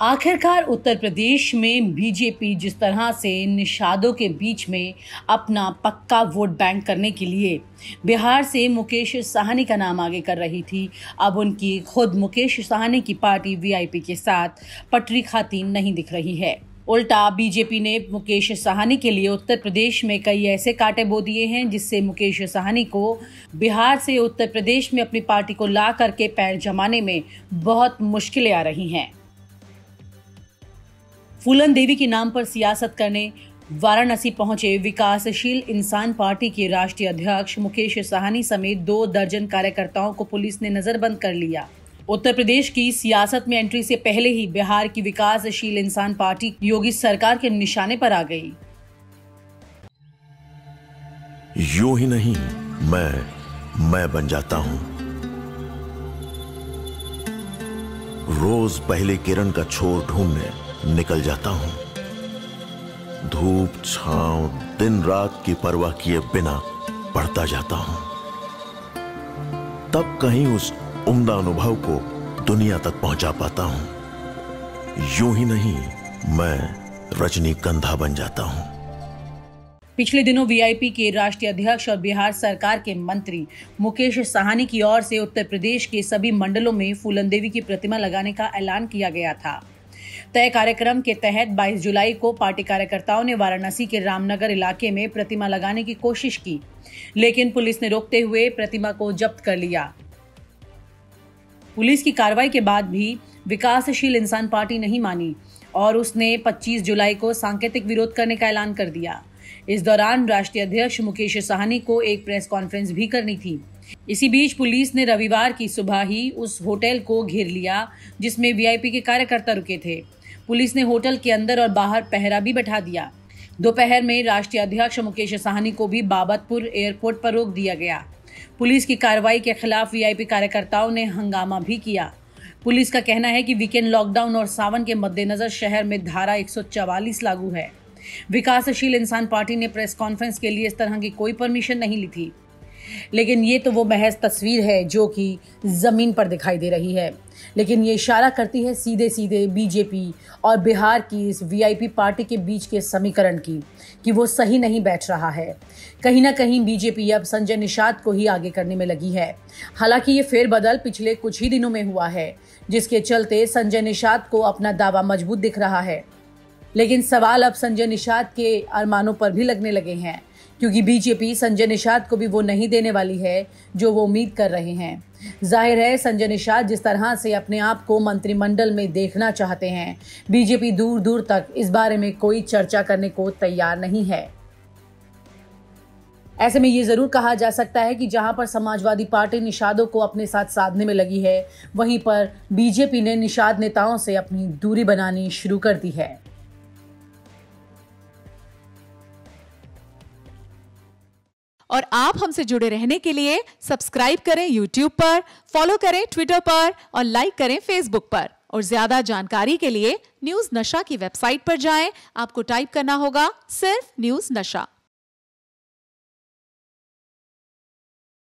आखिरकार उत्तर प्रदेश में बीजेपी जिस तरह से निषादों के बीच में अपना पक्का वोट बैंक करने के लिए बिहार से मुकेश साहनी का नाम आगे कर रही थी, अब उनकी खुद मुकेश साहनी की पार्टी वीआईपी के साथ पटरी खाती नहीं दिख रही है। उल्टा बीजेपी ने मुकेश साहनी के लिए उत्तर प्रदेश में कई ऐसे कांटे बो दिए हैं जिससे मुकेश साहनी को बिहार से उत्तर प्रदेश में अपनी पार्टी को ला करके पैर जमाने में बहुत मुश्किलें आ रही हैं। फूलन देवी के नाम पर सियासत करने वाराणसी पहुंचे विकासशील इंसान पार्टी के राष्ट्रीय अध्यक्ष मुकेश साहनी समेत 2 दर्जन कार्यकर्ताओं को पुलिस ने नजरबंद कर लिया। उत्तर प्रदेश की सियासत में एंट्री से पहले ही बिहार की विकासशील इंसान पार्टी योगी सरकार के निशाने पर आ गई। यूं ही नहीं मैं बन जाता हूं। रोज पहले किरण का छोर ढूंढने निकल जाता हूं। धूप छांव दिन रात की परवाह किए बिना पढ़ता जाता हूं। तब कहीं उस उम्दा अनुभव को दुनिया तक पहुंचा पाता हूं। यूं ही नहीं मैं रजनीगंधा बन जाता हूं। पिछले दिनों वीआईपी के राष्ट्रीय अध्यक्ष और बिहार सरकार के मंत्री मुकेश साहनी की ओर से उत्तर प्रदेश के सभी मंडलों में फूलन देवी की प्रतिमा लगाने का ऐलान किया गया था। तय कार्यक्रम के तहत 22 जुलाई को पार्टी कार्यकर्ताओं ने वाराणसी के रामनगर इलाके में प्रतिमा लगाने की कोशिश की, लेकिन पुलिस ने रोकते हुए प्रतिमा को जब्त कर लिया। पुलिस की कार्रवाई के बाद भी विकासशील इंसान पार्टी नहीं मानी और उसने 25 जुलाई को सांकेतिक विरोध करने का ऐलान कर दिया। इस दौरान राष्ट्रीय अध्यक्ष मुकेश साहनी को एक प्रेस कॉन्फ्रेंस भी करनी थी। इसी बीच पुलिस ने रविवार की सुबह ही उस होटल को घेर लिया जिसमें वीआईपी के कार्यकर्ता रुके थे। पुलिस ने होटल के अंदर और बाहर पहरा भी बैठा दिया। दोपहर में राष्ट्रीय अध्यक्ष मुकेश साहनी को भी बाबतपुर एयरपोर्ट पर रोक दिया गया। पुलिस की कार्रवाई के खिलाफ वीआईपी कार्यकर्ताओं ने हंगामा भी किया। पुलिस का कहना है कि वीकेंड लॉकडाउन और सावन के मद्देनजर शहर में धारा 144 लागू है। विकासशील इंसान पार्टी ने प्रेस कॉन्फ्रेंस के लिए इस तरह की कोई परमिशन नहीं ली थी, लेकिन ये तो वो महज तस्वीर है जो कि जमीन पर दिखाई दे रही है। लेकिन ये इशारा करती है सीधे सीधे बीजेपी और बिहार की इस वीआईपी पार्टी के बीच के समीकरण की कि वो सही नहीं बैठ रहा है। कहीं ना कहीं बीजेपी अब संजय निषाद को ही आगे करने में लगी है। हालांकि ये फेरबदल पिछले कुछ ही दिनों में हुआ है, जिसके चलते संजय निषाद को अपना दावा मजबूत दिख रहा है। लेकिन सवाल अब संजय निषाद के अरमानों पर भी लगने लगे हैं, क्योंकि बीजेपी संजय निषाद को भी वो नहीं देने वाली है जो वो उम्मीद कर रहे हैं। जाहिर है संजय निषाद जिस तरह से अपने आप को मंत्रिमंडल में देखना चाहते हैं, बीजेपी दूर दूर तक इस बारे में कोई चर्चा करने को तैयार नहीं है। ऐसे में ये जरूर कहा जा सकता है कि जहां पर समाजवादी पार्टी निषादों को अपने साथ साधने में लगी है, वहीं पर बीजेपी ने निषाद नेताओं से अपनी दूरी बनानी शुरू कर दी है। और आप हमसे जुड़े रहने के लिए सब्सक्राइब करें YouTube पर, फॉलो करें Twitter पर और लाइक करें Facebook पर। और ज्यादा जानकारी के लिए न्यूज़ नशा की वेबसाइट पर जाएं। आपको टाइप करना होगा सिर्फ न्यूज़ नशा।